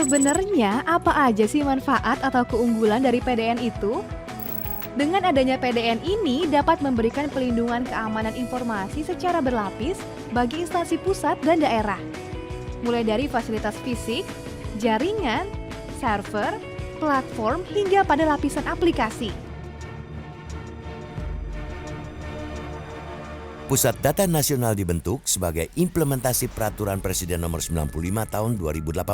Sebenarnya apa aja sih manfaat atau keunggulan dari PDN itu? Dengan adanya PDN ini dapat memberikan pelindungan keamanan informasi secara berlapis bagi instansi pusat dan daerah. Mulai dari fasilitas fisik, jaringan, server, platform, hingga pada lapisan aplikasi. Pusat Data Nasional dibentuk sebagai implementasi Peraturan Presiden Nomor 95 Tahun 2018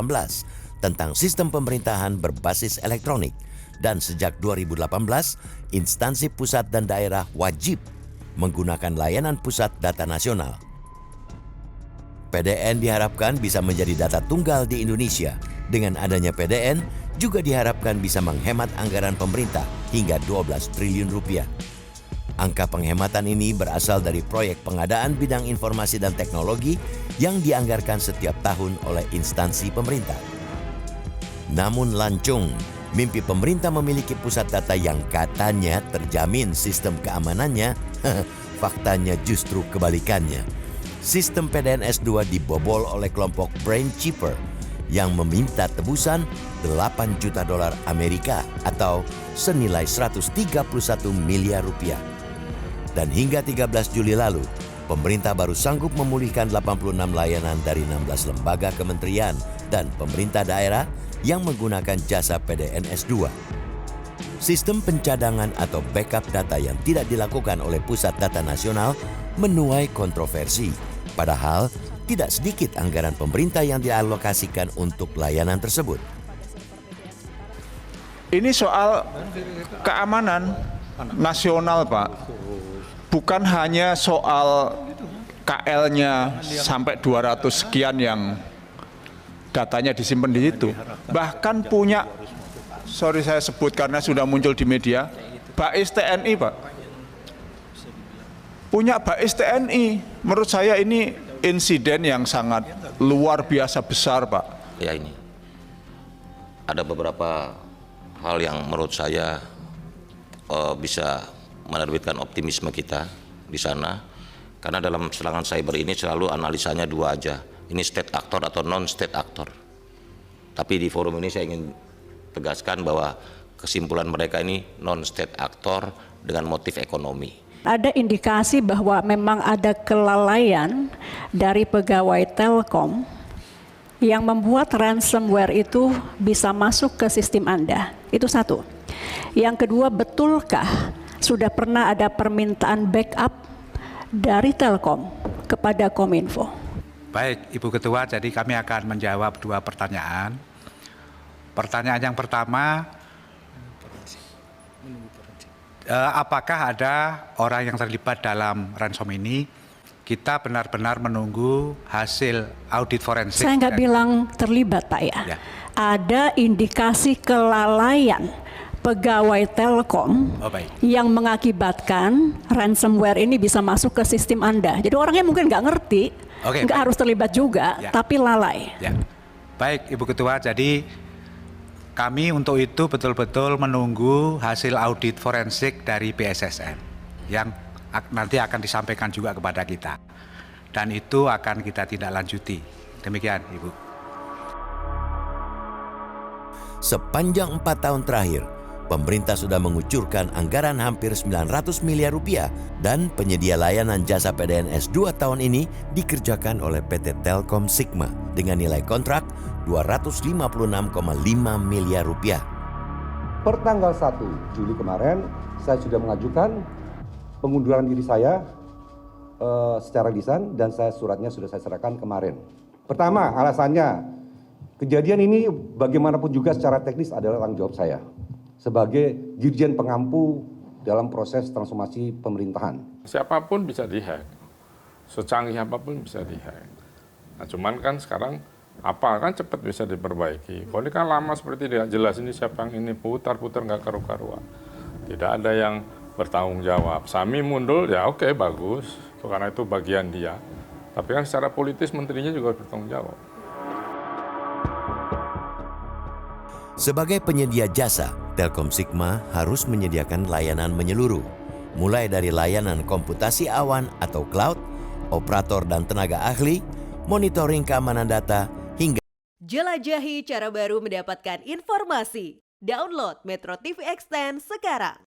tentang Sistem Pemerintahan Berbasis Elektronik, dan sejak 2018, instansi pusat dan daerah wajib menggunakan layanan Pusat Data Nasional. PDN diharapkan bisa menjadi data tunggal di Indonesia. Dengan adanya PDN, juga diharapkan bisa menghemat anggaran pemerintah hingga 12 triliun rupiah. Angka penghematan ini berasal dari proyek pengadaan bidang informasi dan teknologi yang dianggarkan setiap tahun oleh instansi pemerintah. Namun lancung, mimpi pemerintah memiliki pusat data yang katanya terjamin sistem keamanannya, faktanya justru kebalikannya. Sistem PDN S2 dibobol oleh kelompok Brain Cheaper yang meminta tebusan 8 juta dolar Amerika atau senilai 131 miliar rupiah. Dan hingga 13 Juli lalu, pemerintah baru sanggup memulihkan 86 layanan dari 16 lembaga kementerian dan pemerintah daerah yang menggunakan jasa PDN S2. Sistem pencadangan atau backup data yang tidak dilakukan oleh Pusat Data Nasional menuai kontroversi. Padahal tidak sedikit anggaran pemerintah yang dialokasikan untuk layanan tersebut. Ini soal keamanan nasional, Pak. Bukan hanya soal KL-nya sampai 200 sekian yang datanya disimpan di situ. Bahkan punya, sorry saya sebut karena sudah muncul di media, BAIS TNI, Pak. Punya BAIS TNI. Menurut saya ini insiden yang sangat luar biasa besar, Pak. Ya, ini ada beberapa hal yang menurut saya bisa menerbitkan optimisme kita di sana, karena dalam serangan cyber ini selalu analisanya dua aja, ini state actor atau non state actor. Tapi di forum ini saya ingin tegaskan bahwa kesimpulan mereka ini non state actor dengan motif ekonomi. Ada indikasi bahwa memang ada kelalaian dari pegawai Telkom yang membuat ransomware itu bisa masuk ke sistem Anda. Itu satu. Yang kedua, betulkah sudah pernah ada permintaan backup dari Telkom kepada Kominfo? Baik, Ibu Ketua, jadi kami akan menjawab dua pertanyaan. Pertanyaan yang pertama, apakah ada orang yang terlibat dalam ransom ini? Kita benar-benar menunggu hasil audit forensik. Saya nggak bilang terlibat, Pak ya. Ada indikasi kelalaian pegawai Telkom yang mengakibatkan ransomware ini bisa masuk ke sistem Anda. Jadi orangnya mungkin nggak ngerti, nggak harus terlibat juga, tapi lalai. Ya. Baik, Ibu Ketua, jadi kami untuk itu betul-betul menunggu hasil audit forensik dari BSSN yang nanti akan disampaikan juga kepada kita. Dan itu akan kita tindak lanjuti. Demikian, Ibu. Sepanjang 4 tahun terakhir, pemerintah sudah mengucurkan anggaran hampir 900 miliar rupiah dan penyedia layanan jasa PDN S2 tahun ini dikerjakan oleh PT Telkom Sigma dengan nilai kontrak 256,5 miliar rupiah. Per tanggal 1 Juli kemarin, saya sudah mengajukan pengunduran diri saya secara lisan dan suratnya sudah saya serahkan kemarin. Pertama, alasannya kejadian ini bagaimanapun juga secara teknis adalah tanggung jawab saya sebagai dirjen pengampu dalam proses transformasi pemerintahan. Siapapun bisa dihack, secanggih apapun bisa dihack. Nah, cuman kan sekarang apa kan cepat bisa diperbaiki. Kalau ini kan lama seperti tidak jelas ini siapa yang ini putar-putar nggak karu-karuan. Tidak ada yang bertanggung jawab. Sami mundur ya oke, bagus, karena itu bagian dia. Tapi kan secara politis menterinya juga bertanggung jawab. Sebagai penyedia jasa, Telkom Sigma harus menyediakan layanan menyeluruh, mulai dari layanan komputasi awan atau cloud, operator dan tenaga ahli, monitoring keamanan data, Jelajahi cara baru mendapatkan informasi. Download Metro TV Extend sekarang.